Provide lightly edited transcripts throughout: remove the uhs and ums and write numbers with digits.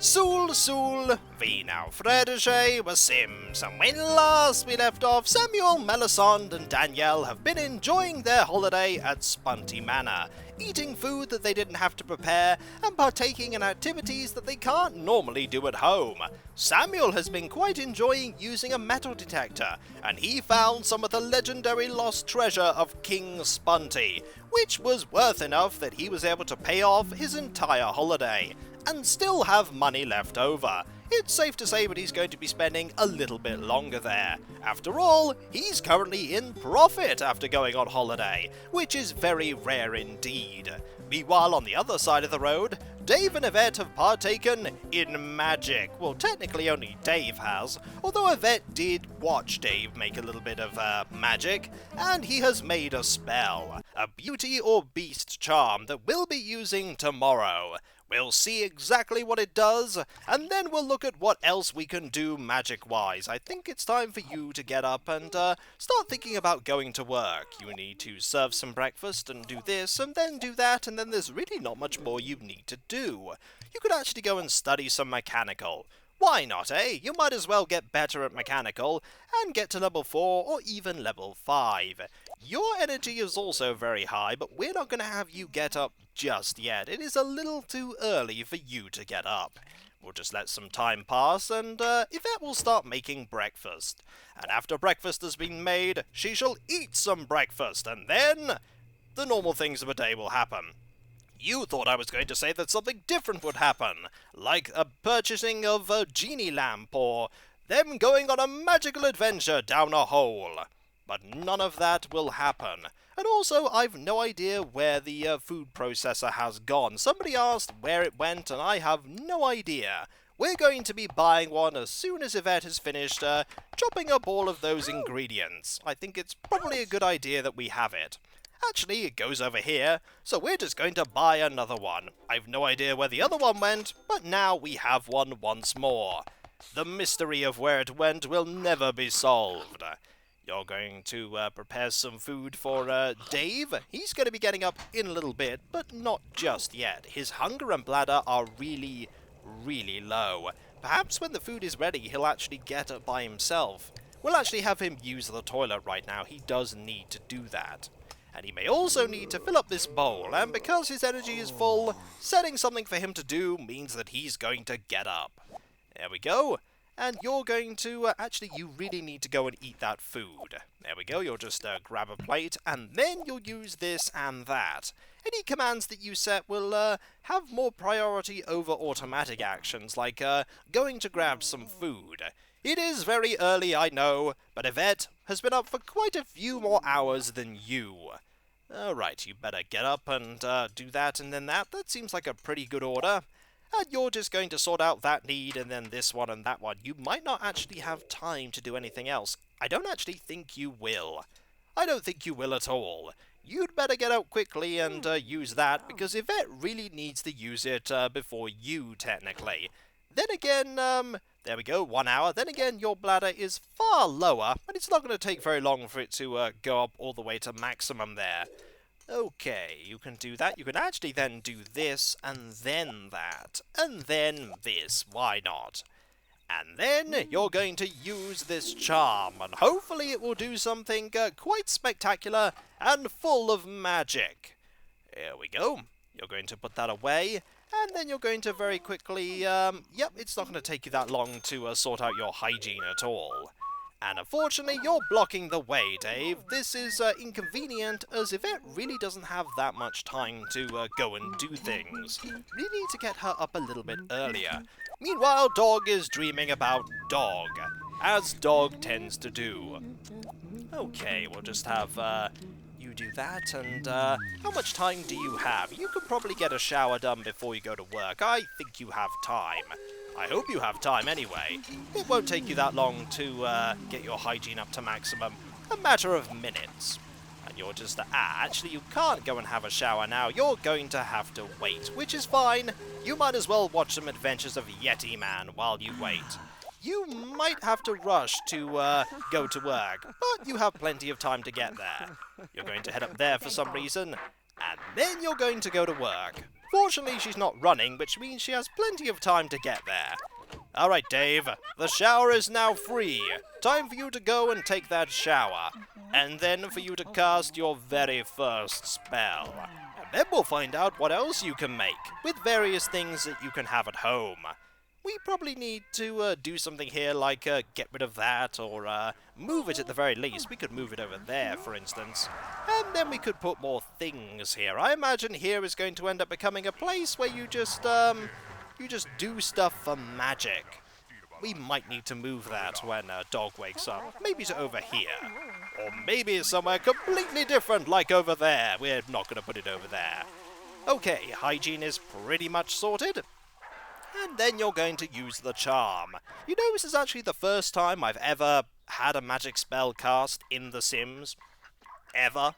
Sul, vi now fredice was Sims, and when last we left off, Samuel, Melisande and Danielle have been enjoying their holiday at Spunty Manor, eating food that they didn't have to prepare, and partaking in activities that they can't normally do at home. Samuel has been quite enjoying using a metal detector, and he found some of the legendary lost treasure of King Spunty, which was worth enough that he was able to pay off his entire holiday, and still have money left over. It's safe to say that he's going to be spending a little bit longer there. After all, he's currently in profit after going on holiday, which is very rare indeed. Meanwhile, on the other side of the road, Dave and Yvette have partaken in magic. Well, technically only Dave has, although Yvette did watch Dave make a little bit of magic, and he has made a spell, a beauty or beast charm that we'll be using tomorrow. We'll see exactly what it does, and then we'll look at what else we can do magic-wise. I think it's time for you to get up and start thinking about going to work. You need to serve some breakfast and do this, and then do that, and then there's really not much more you need to do. You could actually go and study some mechanical. Why not, eh? You might as well get better at mechanical and get to level 4 or even level 5. Your energy is also very high, but we're not going to have you get up just yet. It is a little too early for you to get up. We'll just let some time pass, and Yvette will start making breakfast. And after breakfast has been made, she shall eat some breakfast, and then the normal things of a day will happen. You thought I was going to say that something different would happen, like a purchasing of a genie lamp, or them going on a magical adventure down a hole. But none of that will happen. And also, I've no idea where the food processor has gone. Somebody asked where it went, and I have no idea. We're going to be buying one as soon as Yvette has finished chopping up all of those ingredients. I think it's probably a good idea that we have it. Actually, it goes over here, so we're just going to buy another one. I've no idea where the other one went, but now we have one once more. The mystery of where it went will never be solved. You're going to prepare some food for Dave. He's going to be getting up in a little bit, but not just yet. His hunger and bladder are really, really low. Perhaps when the food is ready, he'll actually get up by himself. We'll actually have him use the toilet right now. He does need to do that. And he may also need to fill up this bowl, and because his energy is full, setting something for him to do means that he's going to get up. There we go. And you're going to, actually, you really need to go and eat that food. There we go, you'll just grab a plate, and then you'll use this and that. Any commands that you set will have more priority over automatic actions, like going to grab some food. It is very early, I know, but Yvette has been up for quite a few more hours than you. Alright, you better get up and do that and then that. That seems like a pretty good order. And you're just going to sort out that need and then this one and that one. You might not actually have time to do anything else. I don't actually think you will. I don't think you will at all. You'd better get out quickly and use that, because Yvette really needs to use it before you, technically. Then again, there we go, 1 hour. Then again, your bladder is far lower, and it's not going to take very long for it to go up all the way to maximum there. Okay, you can do that. You can actually then do this, and then that, and then this. Why not? And then you're going to use this charm, and hopefully it will do something quite spectacular and full of magic. Here we go. You're going to put that away, and then you're going to very quickly, yep, it's not going to take you that long to sort out your hygiene at all. And unfortunately, you're blocking the way, Dave. This is inconvenient, as Yvette really doesn't have that much time to go and do things. We need to get her up a little bit earlier. Meanwhile, Dog is dreaming about Dog, as Dog tends to do. Okay, we'll just have you do that, and how much time do you have? You could probably get a shower done before you go to work. I think you have time. I hope you have time anyway. It won't take you that long to get your hygiene up to maximum. A matter of minutes. And you're just, actually you can't go and have a shower now. You're going to have to wait, which is fine. You might as well watch some Adventures of Yeti Man while you wait. You might have to rush to go to work, but you have plenty of time to get there. You're going to head up there for some reason, and then you're going to go to work. Fortunately, she's not running, which means she has plenty of time to get there. Alright, Dave, the shower is now free. Time for you to go and take that shower. And then for you to cast your very first spell. And then we'll find out what else you can make, with various things that you can have at home. We probably need to do something here like get rid of that, or move it at the very least. We could move it over there, for instance. And then we could put more things here. I imagine here is going to end up becoming a place where you just do stuff for magic. We might need to move that when Dog wakes up. Maybe to over here. Or maybe somewhere completely different, like over there. We're not going to put it over there. Okay, hygiene is pretty much sorted. And then you're going to use the charm. You know, this is actually the first time I've ever had a magic spell cast in The Sims. Ever.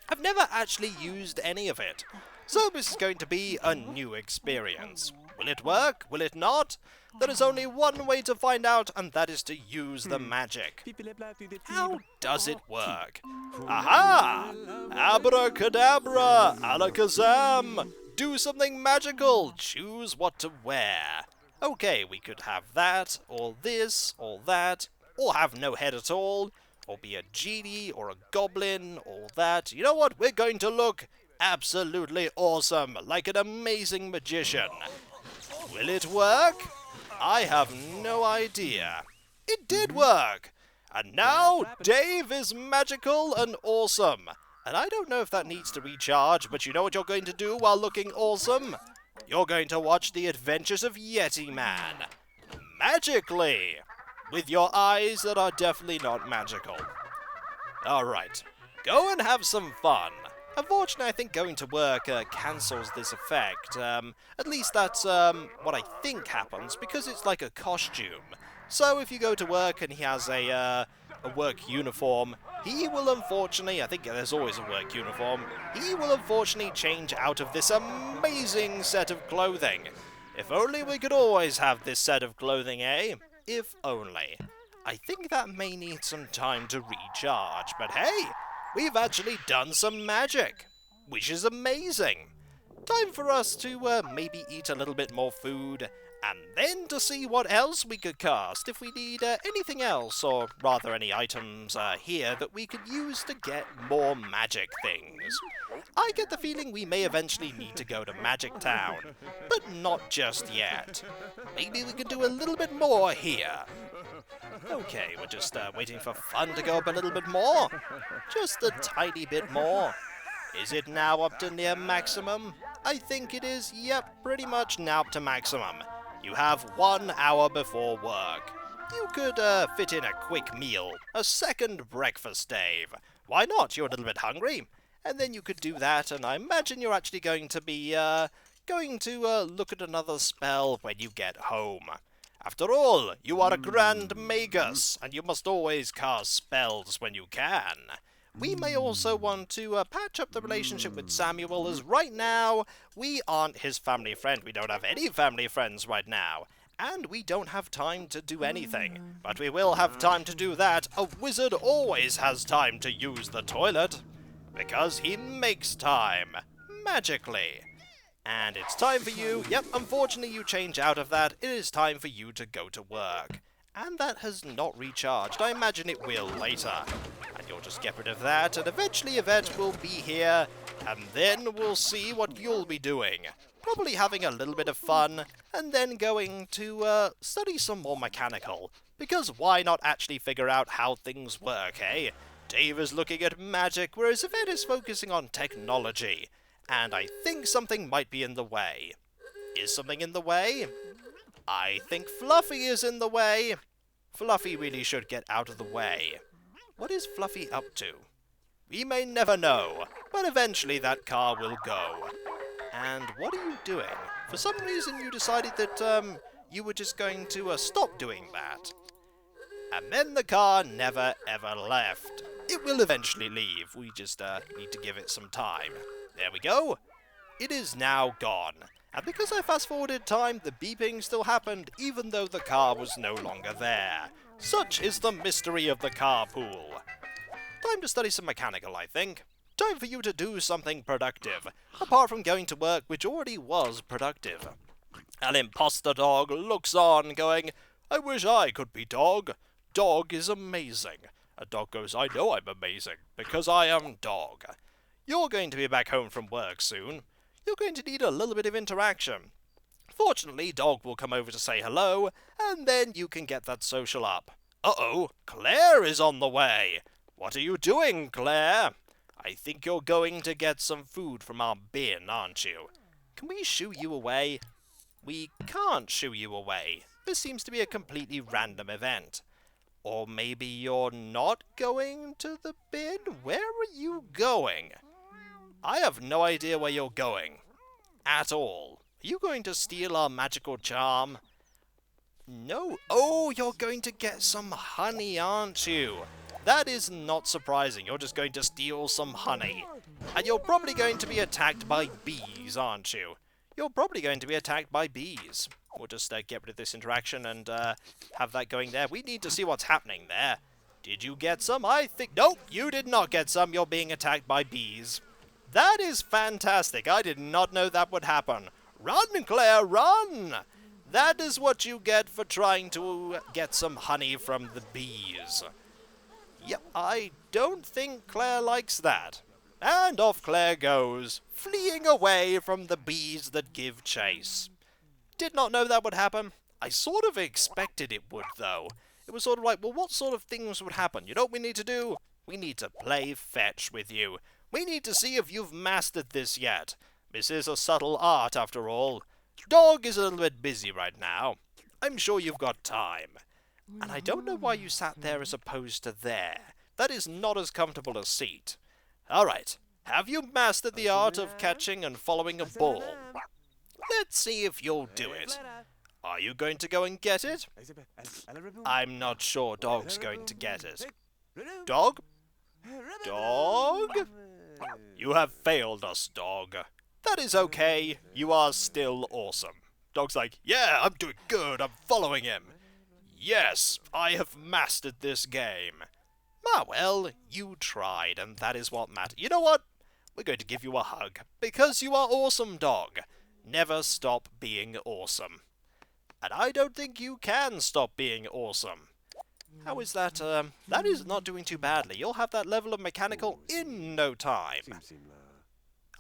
I've never actually used any of it. So this is going to be a new experience. Will it work? Will it not? There is only one way to find out, and that is to use the magic. How does it work? Aha! Abracadabra! Alakazam! Do something magical! Choose what to wear. Okay, we could have that, or this, or that, or have no head at all, or be a genie, or a goblin, or that. You know what? We're going to look absolutely awesome, like an amazing magician. Will it work? I have no idea. It did work! And now, Dave is magical and awesome. And I don't know if that needs to recharge, but you know what you're going to do while looking awesome? You're going to watch The Adventures of Yeti Man. Magically! With your eyes that are definitely not magical. Alright, go and have some fun. Unfortunately, I think going to work cancels this effect. At least that's what I think happens, because it's like a costume. So if you go to work and he has a work uniform, he will unfortunately, I think there's always a work uniform, he will unfortunately change out of this amazing set of clothing. If only we could always have this set of clothing, eh? If only. I think that may need some time to recharge, but hey, we've actually done some magic, which is amazing. Time for us to maybe eat a little bit more food, and then to see what else we could cast, if we need anything else, or rather any items here that we could use to get more magic things. I get the feeling we may eventually need to go to Magic Town, but not just yet. Maybe we could do a little bit more here. Okay, we're just waiting for fun to go up a little bit more. Just a tiny bit more. Is it now up to near maximum? I think it is, yep, pretty much now up to maximum. You have 1 hour before work. You could fit in a quick meal, a second breakfast, Dave. Why not? You're a little bit hungry. And then you could do that, and I imagine you're actually going to be look at another spell when you get home. After all, you are a Grand Magus, and you must always cast spells when you can. We may also want to patch up the relationship with Samuel, as right now, we aren't his family friend. We don't have any family friends right now. And we don't have time to do anything. But we will have time to do that. A wizard always has time to use the toilet. Because he makes time. Magically. And it's time for you, yep, unfortunately you change out of that, it is time for you to go to work. And that has not recharged, I imagine it will later. And you'll just get rid of that, and eventually Yvette will be here, and then we'll see what you'll be doing. Probably having a little bit of fun, and then going to study some more mechanical. Because why not actually figure out how things work, eh? Dave is looking at magic, whereas Yvette is focusing on technology. And I think something might be in the way. Is something in the way? I think Fluffy is in the way. Fluffy really should get out of the way. What is Fluffy up to? We may never know, but eventually that car will go. And what are you doing? For some reason you decided that you were just going to stop doing that. And then the car never ever left. It will eventually leave. We just need to give it some time. There we go. It is now gone. And because I fast-forwarded time, the beeping still happened, even though the car was no longer there. Such is the mystery of the carpool. Time to study some mechanical, I think. Time for you to do something productive, apart from going to work, which already was productive. An imposter dog looks on, going, I wish I could be dog. Dog is amazing. A dog goes, I know I'm amazing, because I am dog. You're going to be back home from work soon. You're going to need a little bit of interaction. Fortunately, dog will come over to say hello, and then you can get that social up. Uh-oh, Claire is on the way. What are you doing, Claire? I think you're going to get some food from our bin, aren't you? Can we shoo you away? We can't shoo you away. This seems to be a completely random event. Or maybe you're not going to the bin? Where are you going? I have no idea where you're going. At all. Are you going to steal our magical charm? No. Oh, you're going to get some honey, aren't you? That is not surprising. You're just going to steal some honey. And you're probably going to be attacked by bees, aren't you? You're probably going to be attacked by bees. We'll just get rid of this interaction and have that going there. We need to see what's happening there. Did you get some? I think... Nope, you did not get some. You're being attacked by bees. That is fantastic. I did not know that would happen. Run, Claire, run! That is what you get for trying to get some honey from the bees. Yep, I don't think Claire likes that. And off Claire goes, fleeing away from the bees that give chase. Did not know that would happen. I sort of expected it would, though. It was sort of like, well, what sort of things would happen? You know what we need to do? We need to play fetch with you. We need to see if you've mastered this yet. This is a subtle art, after all. Dog is a little bit busy right now. I'm sure you've got time. And I don't know why you sat there as opposed to there. That is not as comfortable a seat. All right. Have you mastered the art of catching and following a ball? Let's see if you'll do it. Are you going to go and get it? I'm not sure Dog's going to get it. Dog? Dog? You have failed us, Dog. That is okay. You are still awesome. Dog's like, yeah, I'm doing good. I'm following him. Yes, I have mastered this game. Ah, well, you tried, and that is what matters. You know what? We're going to give you a hug, because you are awesome, Dog. Never stop being awesome. And I don't think you can stop being awesome. How is that? That is not doing too badly. You'll have that level of mechanical in no time.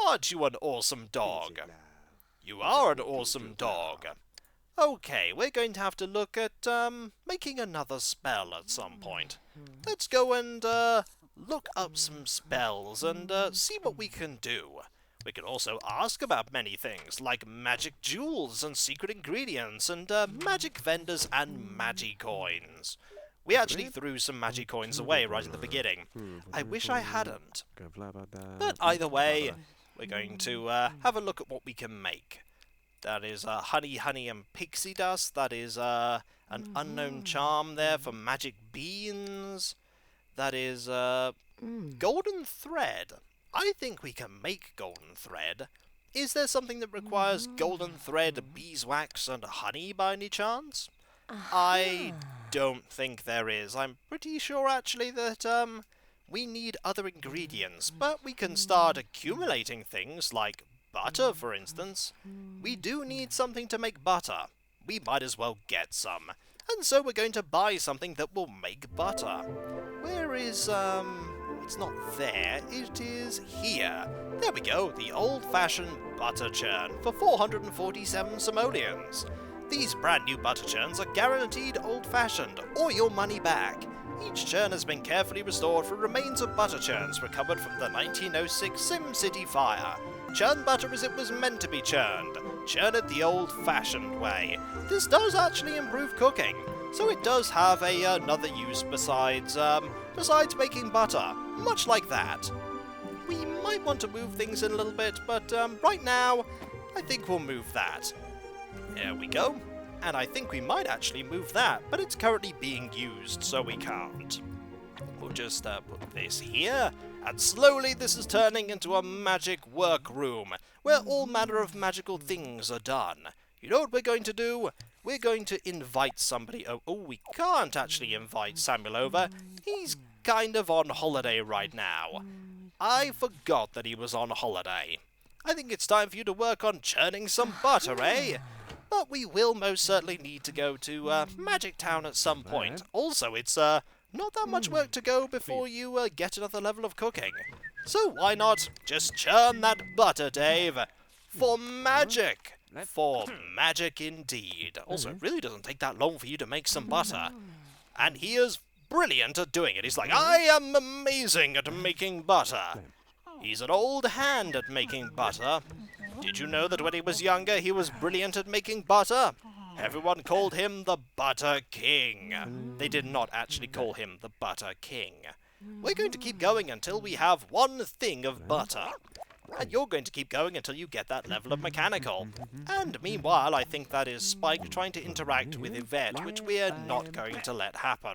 Aren't you an awesome dog? You are an awesome dog. Okay, we're going to have to look at making another spell at some point. Let's go and look up some spells and see what we can do. We can also ask about many things, like magic jewels and secret ingredients, and magic vendors and magicoins. We actually threw some magicoins away right at the beginning. I wish I hadn't. But either way, we're going to have a look at what we can make. That is honey, honey, and pixie dust. That is an unknown charm there for magic beans. That is golden thread. I think we can make golden thread. Is there something that requires golden thread, beeswax, and honey by any chance? I don't think there is. I'm pretty sure, actually, that we need other ingredients, but we can start accumulating things like butter, for instance. We do need something to make butter. We might as well get some. And so we're going to buy something that will make butter. Where is, it's not there, it is here. There we go, the old-fashioned butter churn for 447 simoleons. These brand new butter churns are guaranteed old-fashioned, or your money back. Each churn has been carefully restored from remains of butter churns recovered from the 1906 SimCity fire. Churn butter as it was meant to be churned. Churn it the old-fashioned way. This does actually improve cooking, so it does have another use besides making butter, much like that. We might want to move things in a little bit, but right now, I think we'll move that. There we go. And I think we might actually move that, but it's currently being used, so we can't. We'll just put this here, and slowly this is turning into a magic workroom, where all manner of magical things are done. You know what we're going to do? We're going to invite somebody over. Oh, we can't actually invite Samuel over. He's kind of on holiday right now. I forgot that he was on holiday. I think it's time for you to work on churning some butter, eh? But we will most certainly need to go to Magic Town at some point. Also, it's not that much work to go before you get another level of cooking. So why not just churn that butter, Dave? For magic! For magic indeed. Also, it really doesn't take that long for you to make some butter. And he is brilliant at doing it. He's like, I am amazing at making butter. He's an old hand at making butter. Did you know that when he was younger, he was brilliant at making butter? Everyone called him the Butter King. They did not actually call him the Butter King. We're going to keep going until we have one thing of butter. And you're going to keep going until you get that level of mechanical. And meanwhile, I think that is Spike trying to interact with Yvette, which we're not going to let happen.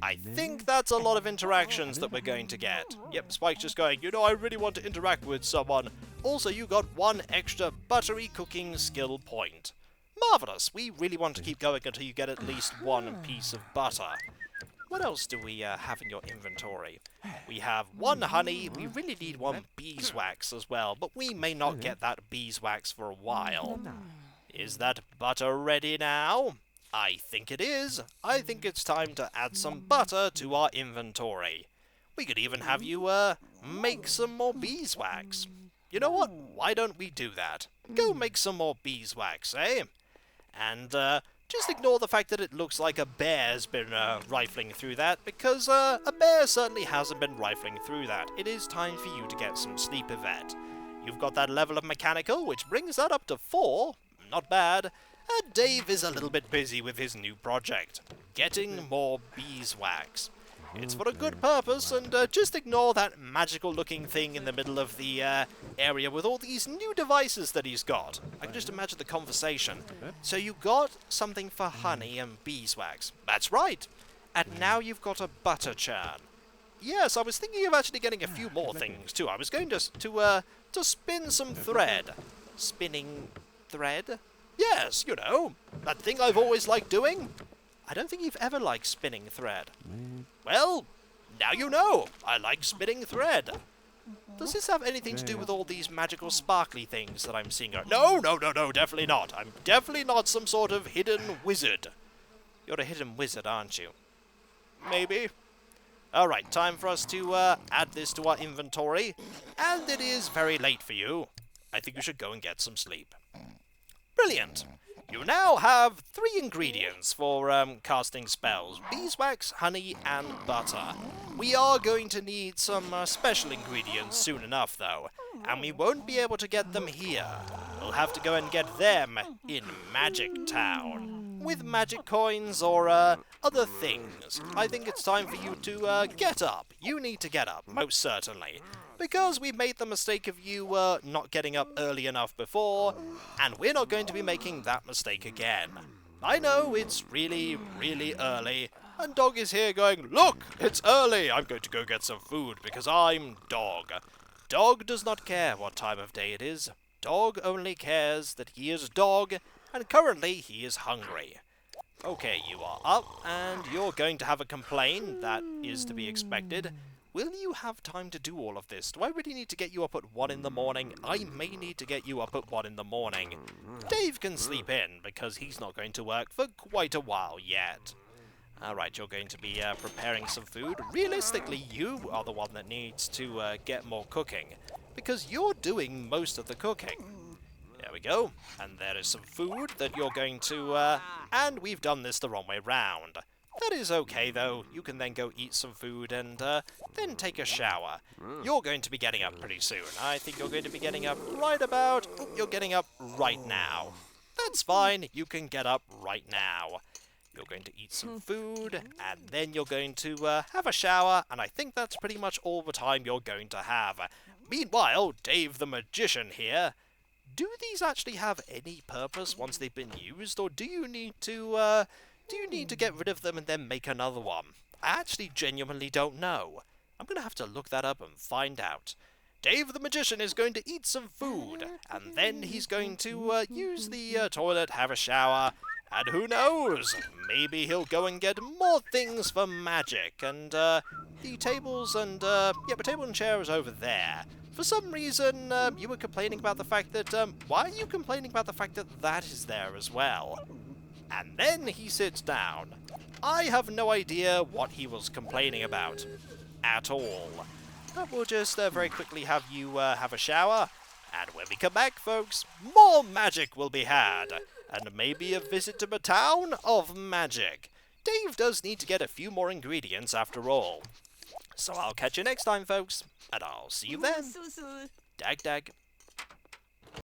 I think that's a lot of interactions that we're going to get. Yep, Spike's just going, you know, I really want to interact with someone. Also, you got one extra buttery cooking skill point. Marvellous! We really want to keep going until you get at least one piece of butter. What else do we have in your inventory? We have one honey, we really need one beeswax as well, but we may not get that beeswax for a while. Is that butter ready now? I think it is. I think it's time to add some butter to our inventory. We could even have you make some more beeswax. You know what? Why don't we do that? Go make some more beeswax, eh? And just ignore the fact that it looks like a bear's been rifling through that, because a bear certainly hasn't been rifling through that. It is time for you to get some sleep, Yvette. You've got that level of mechanical, which brings that up to 4. Not bad. And Dave is a little bit busy with his new project, getting more beeswax. It's for a good purpose, and just ignore that magical-looking thing in the middle of the area with all these new devices that he's got. I can just imagine the conversation. So you got something for honey and beeswax. That's right. And now you've got a butter churn. Yes, I was thinking of actually getting a few more things, too. I was going to spin some thread. Spinning thread? Yes, you know, that thing I've always liked doing. I don't think you've ever liked spinning thread. Well, now you know. I like spinning thread. Does this have anything to do with all these magical sparkly things that I'm seeing? No, definitely not. I'm definitely not some sort of hidden wizard. You're a hidden wizard, aren't you? Maybe. Alright, time for us to add this to our inventory. And it is very late for you. I think you should go and get some sleep. Brilliant! You now have 3 ingredients for casting spells. Beeswax, honey, and butter. We are going to need some special ingredients soon enough, though. And we won't be able to get them here. We'll have to go and get them in Magic Town. With magic coins or other things. I think it's time for you to get up. You need to get up, most certainly. Because we made the mistake of you not getting up early enough before, and we're not going to be making that mistake again. I know it's really, really early, and Dog is here going, look, it's early, I'm going to go get some food because I'm Dog. Dog does not care what time of day it is. Dog only cares that he is Dog, and currently he is hungry. Okay, you are up, and you're going to have a complaint. That is to be expected. Will you have time to do all of this? Do I really need to get you up at 1 in the morning? I may need to get you up at 1 in the morning. Dave can sleep in, because he's not going to work for quite a while yet. Alright, you're going to be preparing some food. Realistically, you are the one that needs to get more cooking, because you're doing most of the cooking. There we go. And there is some food that you're going to... and we've done this the wrong way round. That is okay, though. You can then go eat some food and then take a shower. You're going to be getting up pretty soon. I think you're going to be getting up right about... You're getting up right now. That's fine. You can get up right now. You're going to eat some food, and then you're going to have a shower, and I think that's pretty much all the time you're going to have. Meanwhile, Dave the Magician here... Do these actually have any purpose once they've been used, or do you need to get rid of them and then make another one? I actually genuinely don't know. I'm going to have to look that up and find out. Dave the Magician is going to eat some food, and then he's going to use the toilet, have a shower, And who knows? Maybe he'll go and get more things for magic. And the tables and the table and chair is over there. For some reason, you were complaining about the fact that why are you complaining about the fact that that is there as well? And then he sits down. I have no idea what he was complaining about at all. But we'll just very quickly have you have a shower. And when we come back, folks, more magic will be had. And maybe a visit to the town of magic. Dave does need to get a few more ingredients after all. So I'll catch you next time, folks. And I'll see you then. Dag dag.